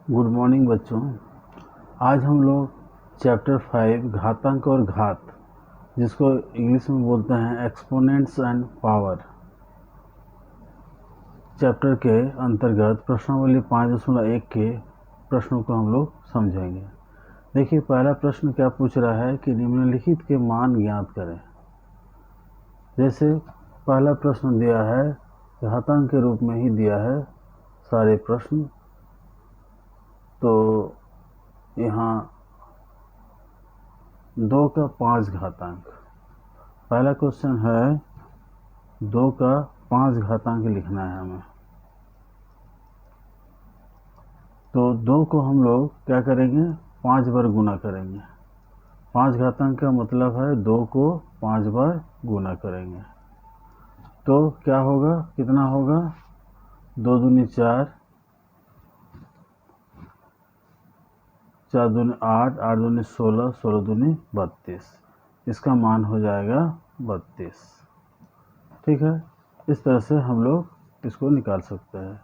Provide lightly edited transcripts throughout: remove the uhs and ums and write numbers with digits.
Good morning बच्चों। आज हम लोग चैप्टर 5 घातांक और घात, जिसको इंग्लिश में बोलते हैं एक्सपोनेंट्स एंड पावर, चैप्टर के अंतर्गत प्रश्नावली 5.1 के प्रश्नों को हम लोग समझेंगे। देखिए, पहला प्रश्न क्या पूछ रहा है कि निम्नलिखित के मान ज्ञात करें। जैसे पहला प्रश्न दिया है, घातांक के रूप में ही दिया है सारे प्रश्न। तो यहाँ 2 का 5 घातांक, पहला क्वेश्चन है 2 का 5 घातांक लिखना है हमें। तो 2 को हम लोग क्या करेंगे, 5 बार गुना करेंगे। 5 घातांक का मतलब है 2 को 5 बार गुना करेंगे। तो क्या होगा, कितना होगा, 2 दूनी 4, 4 दूनी 8, 8 दूनी 16, 16 दूनी 32। इसका मान हो जाएगा 32। ठीक है, इस तरह से हम लोग इसको निकाल सकते हैं।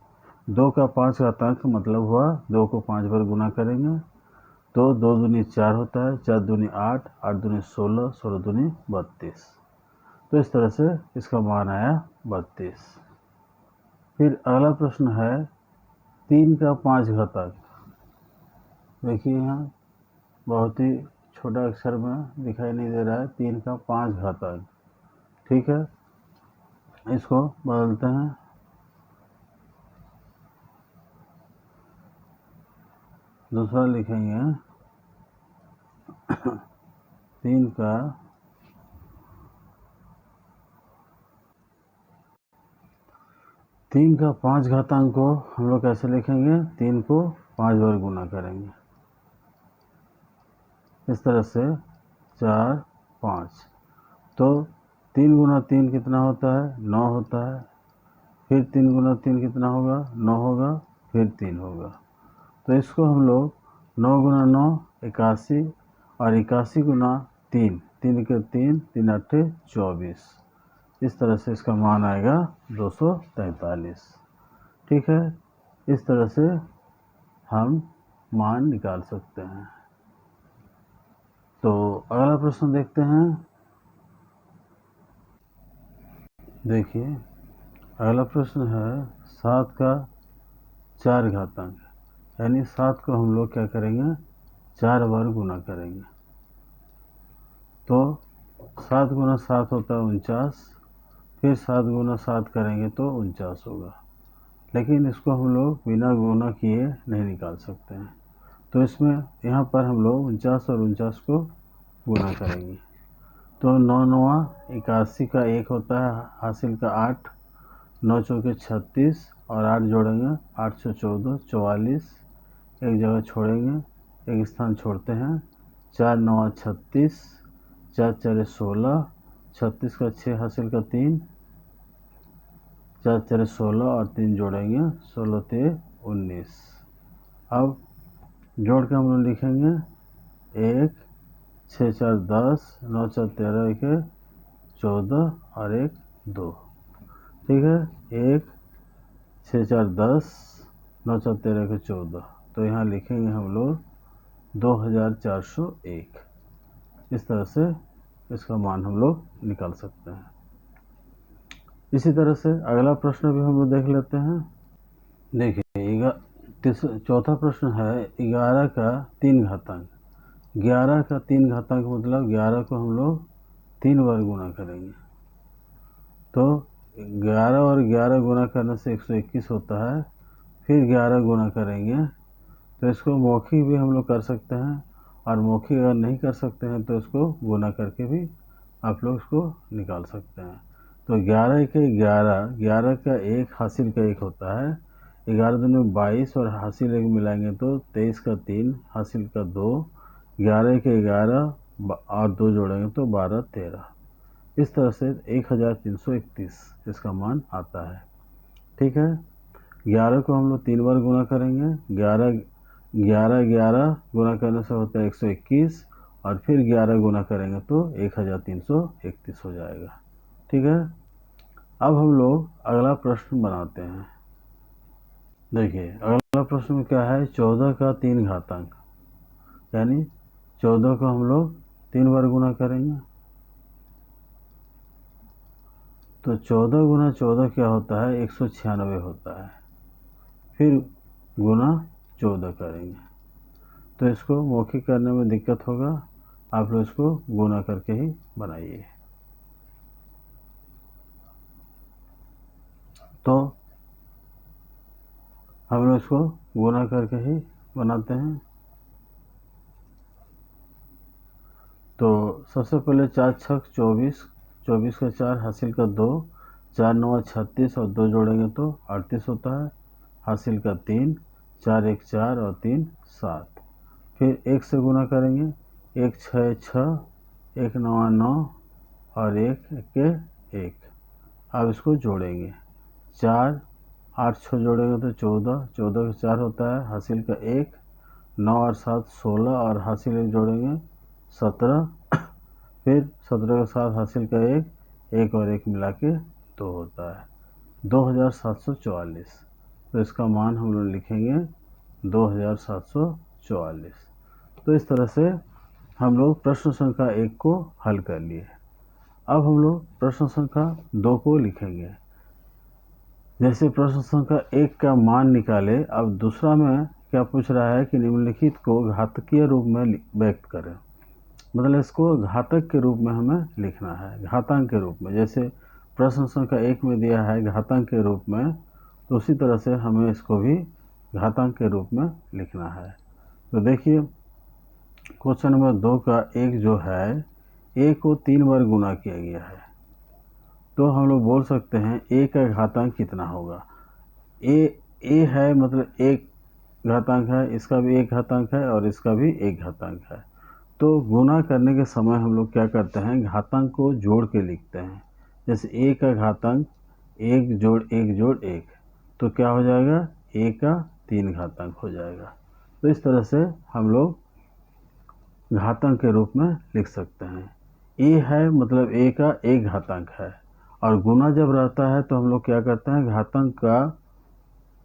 2 का 5 घातांक मतलब हुआ 2 को 5 बार गुना करेंगे तो 2 दूनी 4 होता है, 4 दूनी 8, 8 दूनी 16, 16 दूनी 32। तो इस तरह से इसका मान आया 32। फिर अगला प्रश्न है 3 का 5 घातांक। देखिए यहाँ बहुत ही छोटा अक्षर में दिखाई नहीं दे रहा है, 3 का 5 घातांक। ठीक है, इसको बदलते हैं। दूसरा लिखेंगे 3 का 5 घातांक को हम लोग कैसे लिखेंगे, 3 को 5 बार गुना करेंगे। इस तरह से 4, 5। तो 3 गुना 3 कितना होता है, 9 होता है। फिर 3 गुना 3 कितना होगा, 9 होगा, फिर 3 होगा। तो इसको हम लोग 9 गुना 9 81, और 81 गुना 3, 3 के 3, 3 अट्ठे 24। इस तरह से इसका मान आएगा 243। ठीक है, इस तरह से हम मान निकाल सकते हैं। तो अगला प्रश्न देखते हैं। देखिए, अगला प्रश्न है 7 का 4 घातांक, यानी 7 को हम लोग क्या करेंगे, 4 बार गुना करेंगे। तो 7 गुना 7 होता है 49, फिर 7 गुना 7 करेंगे तो 49 होगा। लेकिन इसको हम लोग बिना गुना किए नहीं निकाल सकते हैं, तो इसमें यहाँ पर हम लोग 49 और 49 को गुना करेंगे। तो 9 9 81 का 1 होता है, हासिल का 8, 9 चौके 36, और 8 जोड़ेंगे, 8 से 14, 44। एक जगह छोड़ेंगे, एक स्थान छोड़ते हैं, 4 9 36, 4 4 16, 36 का 6 हासिल का 3, 4 4 16 और 3 जोड़ेंगे, 16 ते 19। अब जोड़ के हम लोग लिखेंगे 1, 6 4 10, 9 4 13, 1 14, और 1 2। ठीक है, 1 6 4 10, 9 4 13, 1 14। तो यहाँ लिखेंगे हम लोग 2401। इस तरह से इसका मान हम लोग निकाल सकते हैं। इसी तरह से अगला प्रश्न भी हम लोग देख लेते हैं। देखिए, चौथा प्रश्न है 11 का 3 घातांक। 11 का 3 घातांक मतलब 11 को हम लोग 3 बार गुना करेंगे। तो 11 और 11 गुना करने से 121 होता है। फिर 11 गुना करेंगे, तो इसको मौखिक भी हम लोग कर सकते हैं, और मौखिक अगर नहीं कर सकते हैं तो इसको गुना करके भी आप लोग इसको निकाल सकते हैं। तो 11 के 11, 11 का 1 हासिल का 1 होता है, 11 दूनी 22, और हासिल 1 मिलाएंगे तो 23 का 3, हासिल का 2, 11 के 11 और 2 जोड़ेंगे तो 12 13। इस तरह से 1331 इसका मान आता है। ठीक है, 11 को हम लोग 3 बार गुना करेंगे। 11 11 11 गुना करने से होता है 121, और फिर 11 गुना करेंगे तो 1331 हो जाएगा। ठीक है, अब हम लोग अगला प्रश्न बनाते हैं। देखिए अगला प्रश्न में क्या है, 14 का 3 घातांक, यानी 14 को हम लोग 3 बार गुना करेंगे। तो 14 गुना 14 क्या होता है, 196 होता है। फिर गुना 14 करेंगे, तो इसको मौखिक करने में दिक्कत होगा, आप लोग इसको गुना करके ही बनाइए। तो हम लोग इसको गुना करके ही बनाते हैं। तो सबसे पहले 4 छक 24, 24 का 4 हासिल का 2, 4 9 36 और 2 जोड़ेंगे तो 38 होता है। हासिल का 3, 4 1 4 और 3 7। फिर 1 से गुना करेंगे, 1 6 6, 1 9 9 और 1 के 1। अब इसको जोड़ेंगे, 4 8 6 जोड़ेंगे तो 14, 14 का 4 होता है। हासिल का 1, 9 और 7 16 और हासिल 1 जोड़ेंगे 17। फिर 17 के साथ हासिल का 1, 1 और 1 मिला के 2 होता है 2744। तो इसका मान हम लोग लिखेंगे 2744। तो इस तरह से हम लोग प्रश्न संख्या 1 को हल कर लिए। अब हम लोग प्रश्न संख्या 2 को लिखेंगे। जैसे प्रश्न संख्या 1 का मान निकाले, अब दूसरा में क्या पूछ रहा है कि निम्नलिखित को घातकीय रूप में व्यक्त करें। मतलब इसको घातक के रूप में हमें लिखना है, घातांक के रूप में। जैसे प्रश्न संख्या 1 में दिया है घातांक के रूप में, तो उसी तरह से हमें इसको भी घातांक के रूप में लिखना है। तो देखिए क्वेश्चन नंबर 2 का 1 जो है, ए को 3 बार गुना किया गया है। तो हम लोग बोल सकते हैं ए का घातांक कितना होगा। ए है मतलब एक घातांक है, इसका भी एक घातांक है और इसका भी एक घातांक है। तो गुना करने के समय हम लोग क्या करते हैं, घातांक को जोड़ के लिखते हैं। जैसे ए का घातांक 1 जोड़ 1 जोड़ 1, तो क्या हो जाएगा, ए का 3 घातांक हो जाएगा। तो इस तरह से हम लोग घातांक के रूप में लिख सकते हैं। ए है मतलब ए का एक घातांक है, और गुना जब रहता है तो हम लोग क्या करते हैं, घातांक का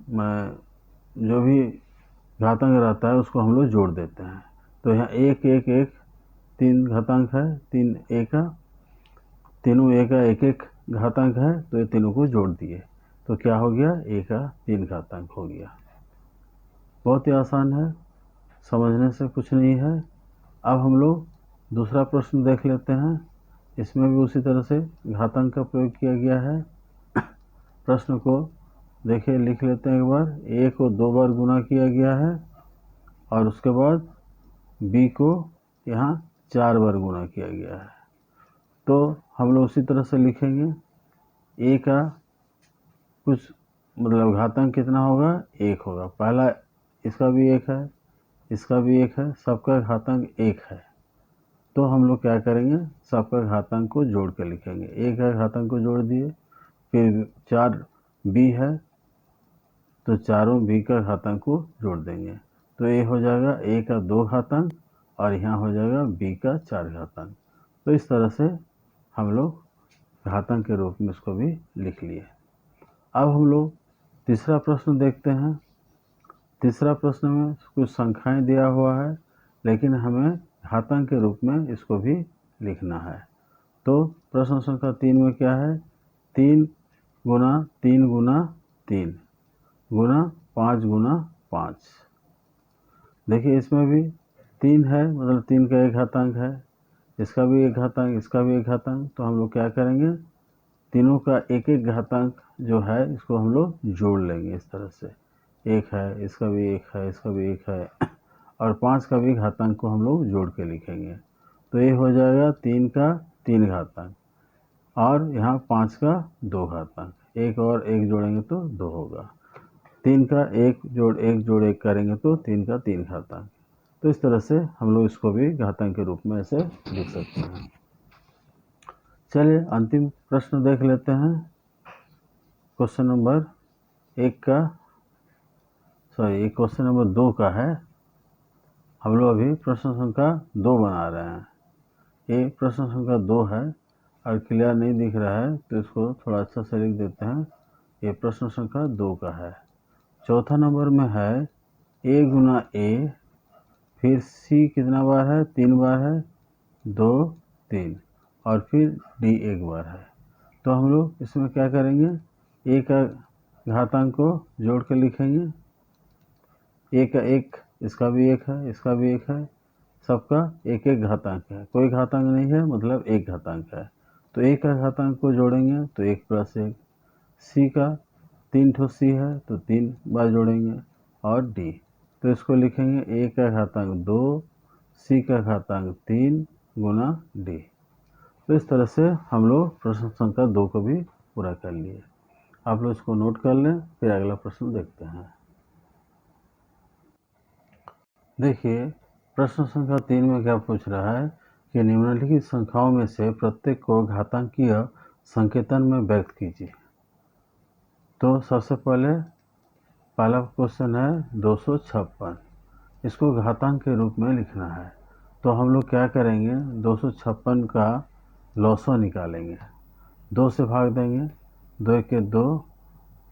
जो भी घातांक रहता है उसको हम लोग जोड़ देते हैं। तो यहाँ 1 1 1 3 घातांक है, 3 ए का, तीनों ए का एक एक घातांक है, तो ये तीनों को जोड़ दिए तो क्या हो गया, ए का 3 घातांक हो गया। बहुत ही आसान है, समझने से कुछ नहीं है। अब हम लोग दूसरा प्रश्न देख लेते हैं। इसमें भी उसी तरह से घातांक का प्रयोग किया गया है। प्रश्न को देखिए, लिख लेते हैं एक बार। ए को 2 बार गुना किया गया है और उसके बाद बी को यहाँ 4 बार गुना किया गया है। तो हम लोग उसी तरह से लिखेंगे, ए का कुछ मतलब घातांक कितना होगा, 1 होगा। पहला इसका भी 1 है, इसका भी 1 है, सबका घातांक 1 है। तो हम लोग क्या करेंगे, सबका घातांक को जोड़ के लिखेंगे। ए का घातांक को जोड़ दिए, फिर 4 बी है तो चारों बी का घातांक को जोड़ देंगे, तो ए हो जाएगा ए का 2 घातांक और यहाँ हो जाएगा बी का 4 घातांक। तो इस तरह से हम लोग घातांक के रूप में इसको भी लिख लिए। अब हम लोग तीसरा प्रश्न देखते हैं। तीसरा प्रश्न में कुछ संख्याएं दिया हुआ है, लेकिन हमें घातांक के रूप में इसको भी लिखना है। तो प्रश्न संख्या 3 में क्या है, 3 गुना 3 गुना 3 गुना 5 गुना 5। देखिए इसमें भी 3 है, मतलब 3 का एक घातांक है, इसका भी एक घातांक, इसका भी एक घातांक। तो हम लोग क्या करेंगे, तीनों का एक एक घातांक जो है इसको हम लोग जोड़ लेंगे इस तरह से। 1 है, इसका भी 1 है, इसका भी 1 है, और 5 का भी घातांक को हम लोग जोड़ के लिखेंगे। तो ये हो जाएगा 3 का 3 घातांक और यहाँ 5 का 2 घातांक। एक और एक जोड़ेंगे तो 2 होगा। 3 का 1 जोड़ 1 जोड़ 1 करेंगे तो 3 का 3 घातांक। तो इस तरह से हम लोग इसको भी घातांक के रूप में ऐसे लिख सकते हैं। चलिए अंतिम प्रश्न देख लेते हैं। क्वेश्चन नंबर 1 का, सॉरी क्वेश्चन नंबर 2 का है। हम लोग अभी प्रश्न संख्या 2 बना रहे हैं। ये प्रश्न संख्या 2 है और क्लियर नहीं दिख रहा है तो इसको थोड़ा अच्छा से लिख देते हैं। ये प्रश्न संख्या 2 का है। चौथा नंबर में है ए गुना ए, फिर सी कितना बार है, 3 बार है, 2 3, और फिर डी 1 बार है। तो हम लोग इसमें क्या करेंगे, ए का घातांक को जोड़ कर लिखेंगे। ए का 1, इसका भी 1 है, इसका भी 1 है, सबका एक एक घातांक है, कोई घातांक नहीं है मतलब एक घातांक है। तो ए का घातांक को जोड़ेंगे तो 1 + 1, सी का 3 ठो सी है तो 3 बार जोड़ेंगे, और डी, तो इसको लिखेंगे ए का घातांक 2, सी का घातांक 3 गुना डी। तो इस तरह से हम लोग प्रश्न संख्या 2 को भी पूरा कर लिए। आप लोग इसको नोट कर लें, फिर अगला प्रश्न देखते हैं। देखिए प्रश्न संख्या 3 में क्या पूछ रहा है कि निम्नलिखित संख्याओं में से प्रत्येक को घातांकीय संकेतन में व्यक्त कीजिए। तो सबसे पहला क्वेश्चन है 256, इसको घातांक के रूप में लिखना है। तो हम लोग क्या करेंगे, 256 का लॉसो निकालेंगे, 2 से भाग देंगे, 2 के 2,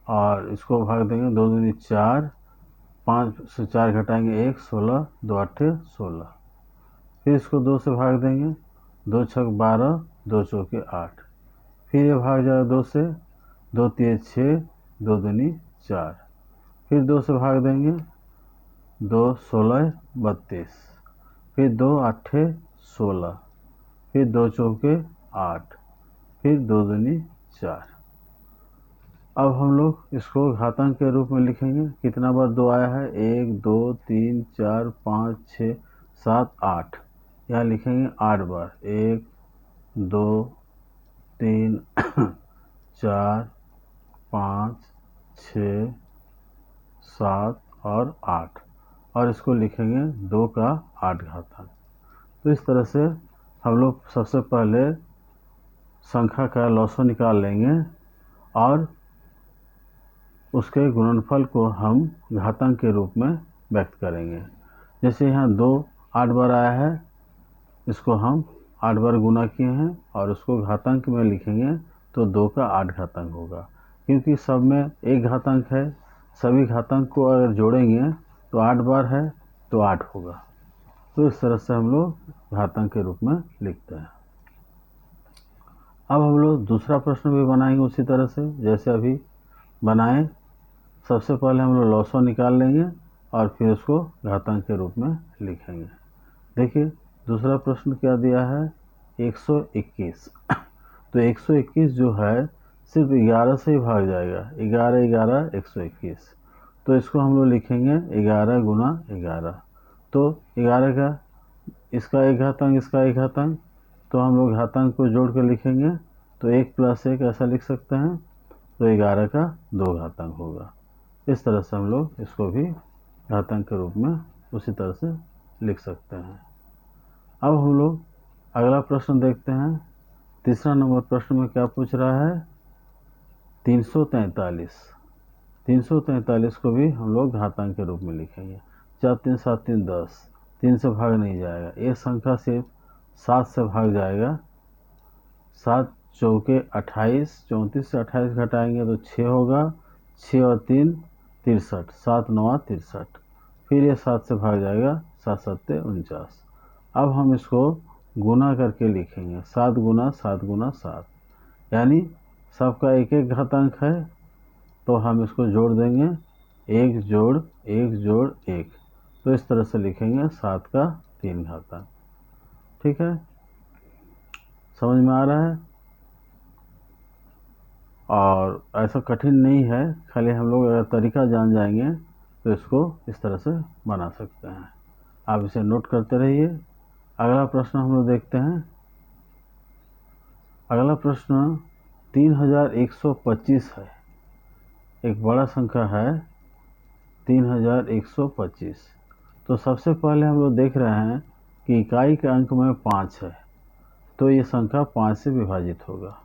और इसको भाग देंगे 2 दूनी 4, 5 से 4 घटाएंगे 1, 16, 2 8 16, फिर इसको 2 से भाग देंगे, 2 6 12, 2 चौके 8, फिर ये भाग जाएगा 2 से, 2 3 6, 2 दूनी 4, फिर 2 से भाग देंगे, 2 16 32, फिर 2 8 16, फिर 2 चौके 8, फिर 2 दूनी 4। अब हम लोग इसको घातांक के रूप में लिखेंगे। कितना बार 2 आया है, 1 2 3 4 5 6 7 8, यहाँ लिखेंगे 8 बार, 1 2 3 4 5 6 7 और 8, और इसको लिखेंगे 2 का 8 घातांक। तो इस तरह से हम लोग सबसे पहले संख्या का लॉसो निकाल लेंगे और उसके गुणनफल को हम घातांक के रूप में व्यक्त करेंगे। जैसे यहाँ 2 8 बार आया है, इसको हम 8 बार गुना किए हैं और उसको घातांक में लिखेंगे तो 2 का 8 घातांक होगा, क्योंकि सब में एक घातांक है। सभी घातांक को अगर जोड़ेंगे तो 8 बार है तो 8 होगा। तो इस तरह से हम लोग घातांक के रूप में लिखते हैं। अब हम लोग दूसरा प्रश्न भी बनाएंगे उसी तरह से जैसे अभी बनाएं। सबसे पहले हम लोग लॉसो निकाल लेंगे और फिर उसको घातांक के रूप में लिखेंगे। देखिए दूसरा प्रश्न क्या दिया है, 121। तो 121 जो है सिर्फ 11 से ही भाग जाएगा, 11 11 121। तो इसको हम लोग लिखेंगे 11 गुना 11। तो 11 का इसका एक घातांक, इसका एक घातांक, तो हम लोग घातांक को जोड़ कर लिखेंगे तो 1 + 1 ऐसा लिख सकते हैं, तो 11 का 2 घातांक होगा। इस तरह से हम लोग इसको भी घातांक के रूप में उसी तरह से लिख सकते हैं। अब हम लोग अगला प्रश्न देखते हैं। तीसरा नंबर प्रश्न में क्या पूछ रहा है, 343। 343 को भी हम लोग घातांक के रूप में लिखेंगे। 4 3 7 3 10, 3 से भाग नहीं जाएगा, ये संख्या सिर्फ 7 से भाग जाएगा। 7 चौके 28, 34 से 28 घटाएंगे तो 6 होगा, 6 और 3 63, 7 9 63, फिर ये 7 से भाग जाएगा, 7 7 49। अब हम इसको गुना करके लिखेंगे, 7 गुना 7 गुना 7, यानी सबका एक एक घातांक है, तो हम इसको जोड़ देंगे, 1 जोड़ 1 जोड़ 1, तो इस तरह से लिखेंगे 7 का 3 घातांक। ठीक है, समझ में आ रहा है? और ऐसा कठिन नहीं है, खाली हम लोग अगर तरीका जान जाएंगे तो इसको इस तरह से बना सकते हैं। आप इसे नोट करते रहिए। अगला प्रश्न हम लोग देखते हैं। अगला प्रश्न 3125 है, एक बड़ा संख्या है 3125। तो सबसे पहले हम लोग देख रहे हैं कि इकाई के अंक में 5 है, तो ये संख्या 5 से विभाजित होगा।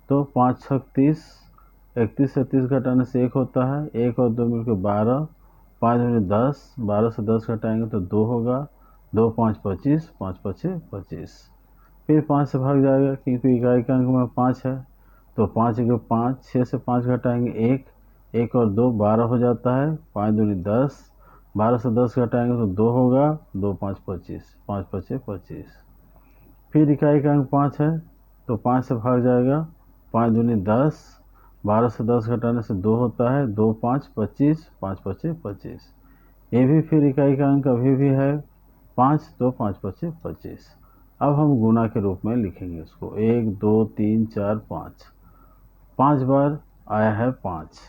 तो 5 6 30, 31 से 30 घटाने से 1 होता है, 1 और 2 मिलकर 12, 5 दूनी 10, 12 से 10 घटाएंगे तो 2 होगा, 2 5 25, 5 5 25, फिर 5 से भाग जाएगा क्योंकि इकाई के अंक में 5 है, तो 5 1 5, 6 से 5 घटाएंगे 1, 1 और 2 12 हो जाता है, 5 दूनी 10, 12 से 10 घटाएंगे तो 2 होगा, 2 5 25, 5 5 25। फिर इकाई का अंक 5 है तो 5 से भाग जाएगा, 5 दूनी 10, 12 से 10 घटाने से 2 होता है, 2 5 25, 5 5 25। ये भी फिर इकाई का अंक अभी भी है 5, तो 5 5 25। अब हम गुना के रूप में लिखेंगे इसको, 1 2 3 4 5, 5 बार आया है 5,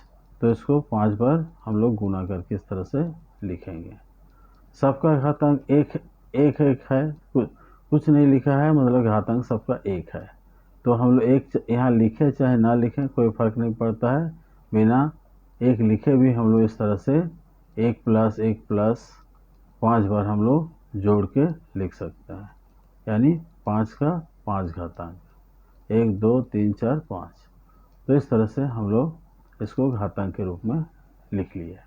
तो इसको 5 बार हम लोग गुना करके इस तरह से लिखेंगे। सबका घातांक एक एक एक है, कुछ नहीं लिखा है, मतलब घातांक सबका एक है, तो हम लोग एक यहाँ लिखे चाहे ना लिखें कोई फर्क नहीं पड़ता है, बिना एक लिखे भी हम लोग इस तरह से 1 प्लस 5 बार हम लोग जोड़ के लिख सकते हैं, यानी 5 का 5 घातांक, 1 2 3 4 5। तो इस तरह से हम लोग इसको घातांक के रूप में लिख लिए।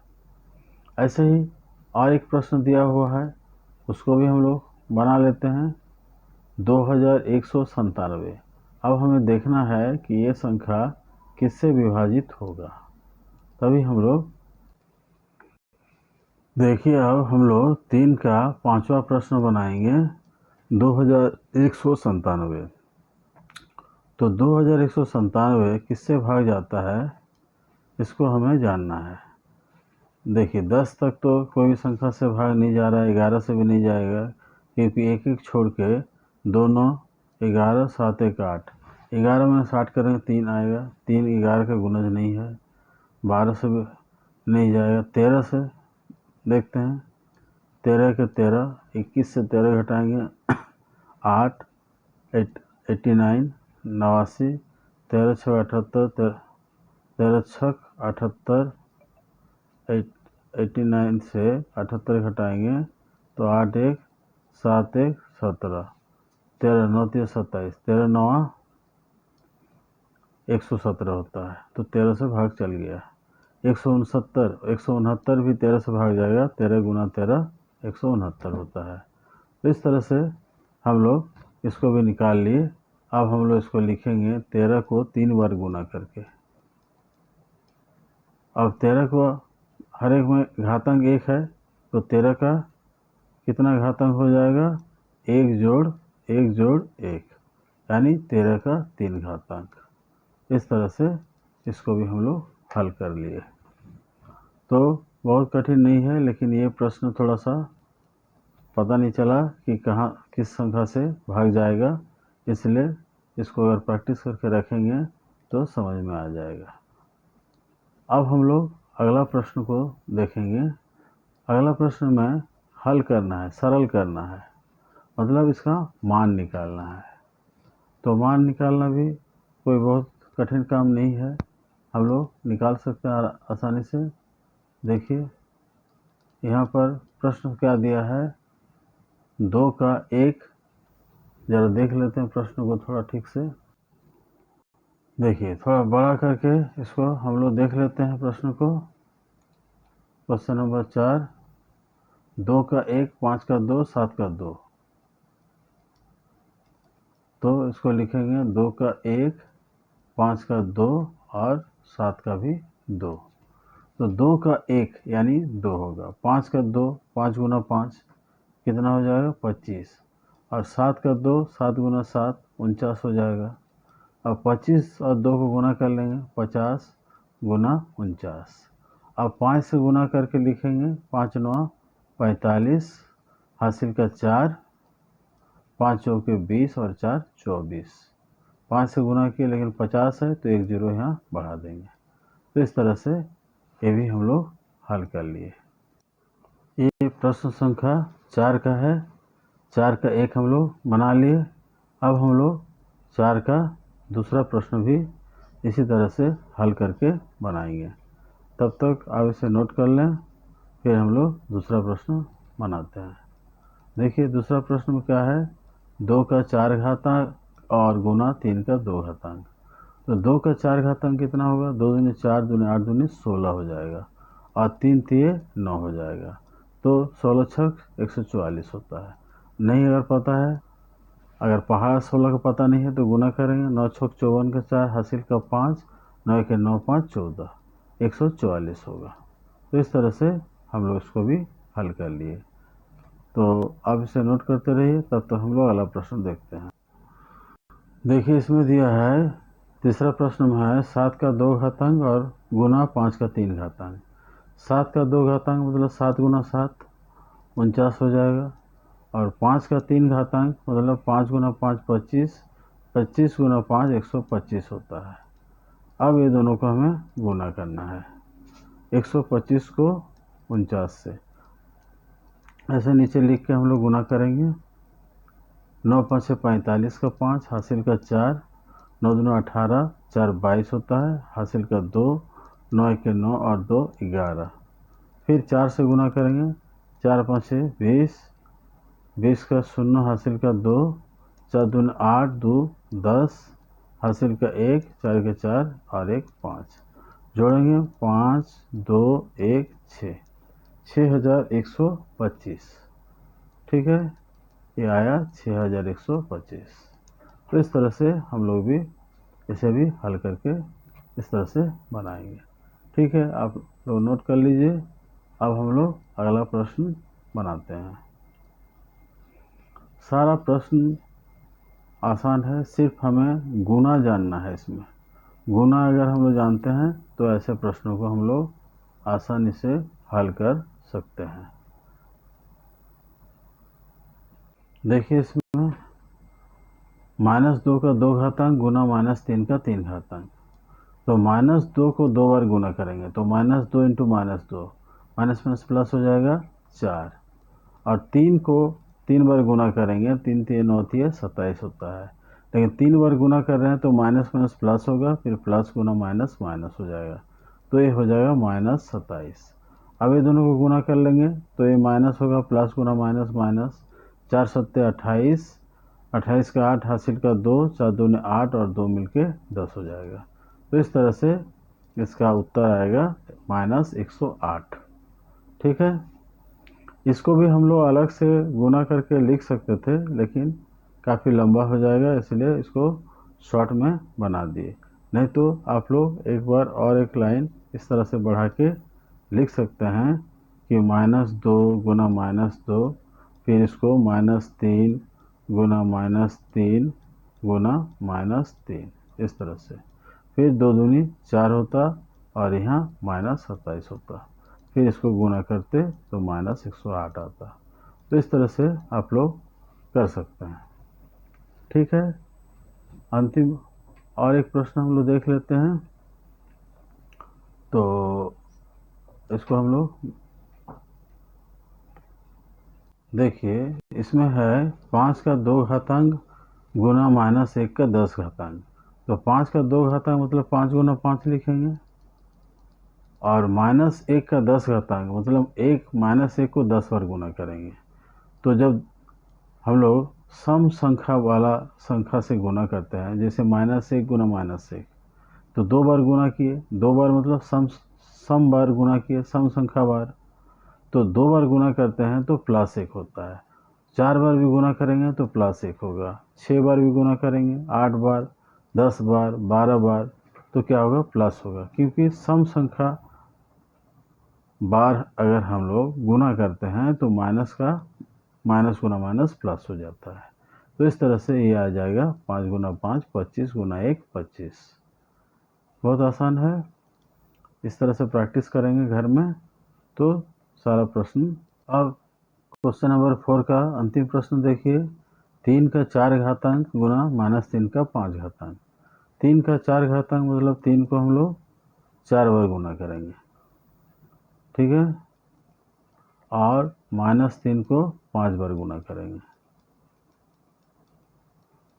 ऐसे ही और एक प्रश्न दिया हुआ है, उसको भी हम लोग बना लेते हैं। 2197। अब हमें देखना है कि ये संख्या किससे विभाजित होगा, तभी हम लोग देखिए। अब हम लोग 3 का 5वां प्रश्न बनाएंगे। 2197, तो 2197 किससे भाग जाता है, इसको हमें जानना है। देखिए 10 तक तो कोई भी संख्या से भाग नहीं जा रहा है, 11 से भी नहीं जाएगा, क्योंकि एक एक छोड़ के दोनों 11 7 1 8, 11 में 60 करेंगे 3 आएगा, 3 11 का गुणज नहीं है, 12 से भी नहीं जाएगा, 13 से देखते हैं, 13 के 13, 21 से 13 घटाएंगे 8, 89 89, 13 6 78, 13 6 78, 89 से 78 घटाएंगे तो 8 1 7 1 17, 13 9 3 27, 13 9 117 होता है, तो 13 से भाग चल गया। 169 भी 13 से भाग जाएगा, 13 गुना 13 169 होता है। तो इस तरह से हम लोग इसको भी निकाल लिए। अब हम लोग इसको लिखेंगे 13 को 3 बार गुना करके। अब 13 को हर एक में घातांक 1 है, तो 13 का कितना घातांक हो जाएगा, 1 जोड़ 1 जोड़ 1, यानी 13 का 3 घातांक। इस तरह से इसको भी हम लोग हल कर लिए। तो बहुत कठिन नहीं है, लेकिन ये प्रश्न थोड़ा सा पता नहीं चला कि कहाँ किस संख्या से भाग जाएगा, इसलिए इसको अगर प्रैक्टिस करके रखेंगे तो समझ में आ जाएगा। अब हम लोग अगला प्रश्न को देखेंगे। अगला प्रश्न में हल करना है, सरल करना है, मतलब इसका मान निकालना है। तो मान निकालना भी कोई बहुत कठिन काम नहीं है, हम लोग निकाल सकते हैं आसानी से। देखिए यहाँ पर प्रश्न क्या दिया है, 2 का 1, ज़रा देख लेते हैं प्रश्न को थोड़ा ठीक से। देखिए थोड़ा बड़ा करके इसको हम लोग देख लेते हैं प्रश्न को। क्वेश्चन नंबर 4, 2 का 1, 5 का 2, 7 का 2। तो इसको लिखेंगे 2 का 1, 5 का 2 और 7 का भी 2। तो 2 का 1 यानी 2 होगा, 5 का 2, 5 गुना 5 कितना हो जाएगा 25, और 7 का 2, 7 गुना 7 49 हो जाएगा। अब 25 और 2 को गुना कर लेंगे, 50 गुना 49। अब 5 से गुना करके लिखेंगे, 5 9 45, हासिल का 4, 5 चौके 20 और 4 24। 5 से गुना किए लेकिन 50 है तो 1 जीरो यहाँ बढ़ा देंगे। तो इस तरह से ये भी हम लोग हल कर लिए। ये प्रश्न संख्या 4 का है, 4 का 1 हम लोग बना लिए। अब हम लोग 4 का दूसरा प्रश्न भी इसी तरह से हल करके बनाएंगे। तब तक आप इसे नोट कर लें, फिर हम लोग दूसरा प्रश्न बनाते हैं। देखिए दूसरा प्रश्न में क्या है, 2 का 4 घातांक और गुना 3 का 2 घातांक। तो 2 का 4 घातांक कितना होगा, 2 दूनी 4 दूनी 8 दूनी 16 हो जाएगा, और 3 तिये 9 हो जाएगा। तो 16 छक 144 होता है। नहीं अगर पता है, अगर पहाड़ 16 का पता नहीं है तो गुना करेंगे, 9 छक 54 का 4, हासिल का 5, 9 के 9 5 14, 144 होगा। तो इस तरह से हम लोग इसको भी हल कर लिए। तो आप इसे नोट करते रहिए, तब तक हम लोग अगला प्रश्न देखते हैं। देखिए इसमें दिया है, तीसरा प्रश्न में है 7 का 2 घातांक और गुना 5 का 3 घातांक। 7 का 2 घातांक मतलब 7 गुना 7 49 हो जाएगा, और 5 का 3 घातांक मतलब 5 गुना 5 25, 25 गुना 5 125 होता है। अब ये दोनों को हमें गुना करना है, 125 को 49 से। ऐसे नीचे लिख के हम लोग गुना करेंगे। 9 5 45 का 5 हासिल का 4, 9 दूना 18, 4 22 होता है, हासिल का 2, 9 1 9 और 2 11। फिर 4 से गुना करेंगे, 4 5 20, 20 का 0 हासिल का 2, 4 दूना 8, 2 10, हासिल का 1, 4 के 4 और 1 5। जोड़ेंगे 5 2 1 6, 6125। ठीक है, ये आया 6125। तो इस तरह से हम लोग भी इसे भी हल करके इस तरह से बनाएंगे। ठीक है, आप लोग नोट कर लीजिए। अब हम लोग अगला प्रश्न बनाते हैं। सारा प्रश्न आसान है, सिर्फ हमें गुना जानना है। इसमें गुना अगर हम लोग जानते हैं तो ऐसे प्रश्नों को हम लोग आसानी से हल कर सकते हैं। देखिए इसमें -2 का 2 घातांक गुना -3 का 3 घातांक। तो -2 को 2 बार गुना करेंगे, तो -2 इंटू -2, माइनस माइनस प्लस हो जाएगा 4। और 3 को 3 बार गुना करेंगे, 3 3 होती है 27 होता है। लेकिन 3 बार गुना कर रहे हैं तो माइनस माइनस प्लस होगा, फिर प्लस गुना माइनस माइनस हो जाएगा, तो ये हो जाएगा -27। अब ये दोनों को गुना कर लेंगे तो ये माइनस होगा, प्लस गुना माइनस माइनस, 4 7 28, 28 का 8 हासिल का 2, 4 2 ने 8 और 2 मिलके 10 हो जाएगा। तो इस तरह से इसका उत्तर आएगा -108। ठीक है, इसको भी हम लोग अलग से गुना करके लिख सकते थे, लेकिन काफ़ी लंबा हो जाएगा, इसलिए इसको शॉर्ट में बना दिए। नहीं तो आप लोग एक बार और एक लाइन इस तरह से बढ़ा के लिख सकते हैं कि -2 गुना -2, फिर इसको -3 गुना -3 गुना -3, इस तरह से। फिर 2 दूनी 4 होता और यहाँ -27 होता, फिर इसको गुना करते तो -108 आता। तो इस तरह से आप लोग कर सकते हैं। ठीक है, अंतिम और एक प्रश्न हम लोग देख लेते हैं। तो इसको हम लोग देखिए, इसमें है 5 का 2 घातांक गुना -1 का 10 घातांक। तो 5 का 2 घातांक मतलब 5 गुना 5 लिखेंगे, और -1 का 10 घातांक मतलब 1 को 10 बार गुना करेंगे। तो जब हम लोग सम संख्या वाला संख्या से गुना करते हैं, जैसे -1 गुना -1, तो 2 बार गुना किए, 2 बार मतलब सम बार गुना किए, सम संख्या बार। तो 2 बार गुना करते हैं तो +1 होता है, 4 बार भी गुना करेंगे तो +1 होगा, 6 बार भी गुना करेंगे, 8 बार, 10 बार, 12 बार, तो क्या होगा, प्लस होगा। क्योंकि सम संख्या बार अगर हम लोग गुना करते हैं तो माइनस गुना माइनस प्लस हो जाता है। तो इस तरह से ये आ जाएगा 5 गुना 5 25 गुना 1 25। बहुत आसान है, इस तरह से प्रैक्टिस करेंगे घर में तो सारा प्रश्न। अब क्वेश्चन नंबर 4 का अंतिम प्रश्न देखिए, 3 का 4 घातांक गुना -3 का 5 घातांक। 3 का 4 घातांक मतलब 3 को हम लोग 4 बार गुना करेंगे, ठीक है, और -3 को 5 बार गुना करेंगे।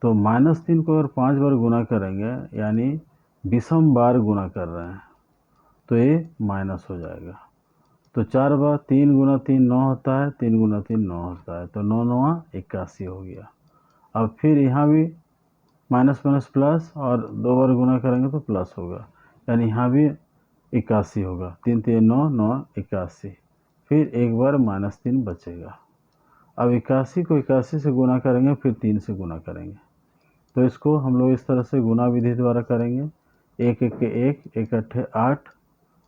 तो -3 को अगर 5 बार गुना करेंगे यानी विषम बार गुना कर रहे हैं, तो ये माइनस हो जाएगा। तो 4 बार 3 गुना 3 9 होता है, 3 गुना 3 9 होता है, तो 9 9 81 हो गया। अब फिर यहाँ भी माइनस माइनस प्लस, और 2 बार गुना करेंगे तो प्लस होगा, यानी यहाँ भी 81 होगा, 3 3 9 9 81। फिर एक बार -3 बचेगा। अब 81 को 81 से गुना करेंगे, फिर 3 से गुना करेंगे। तो इसको हम लोग इस तरह से गुना विधि द्वारा करेंगे, 1 1 के 1 1 8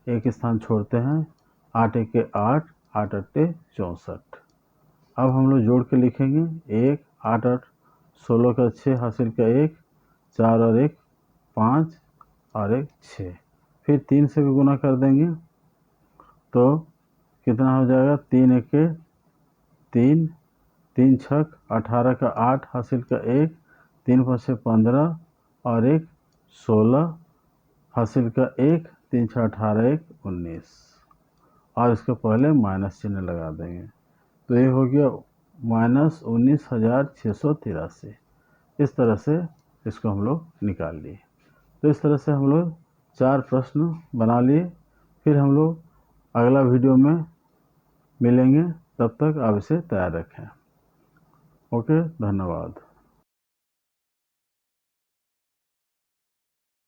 एक स्थान छोड़ते हैं, 8 एके 8, 8 अट्टे 64। अब हम लोग जोड़ के लिखेंगे 1, 8 8 16 का 6 हासिल का 1, 4 और 1 5 और 1 6। फिर 3 से भी गुना कर देंगे तो कितना हो जाएगा, 3 एके 3, 3 छक 18 का 8 हासिल का 1, 3 5 15 और 1 16 हासिल का 1, 3 6 18 1 19 और इसके पहले माइनस चिन्ह लगा देंगे। तो ये हो गया -19,683। इस तरह से इसको हम लोग निकाल लिए। तो इस तरह से हम लोग 4 प्रश्न बना लिए। फिर हम लोग अगला वीडियो में मिलेंगे, तब तक आप इसे तैयार रखें। ओके, धन्यवाद।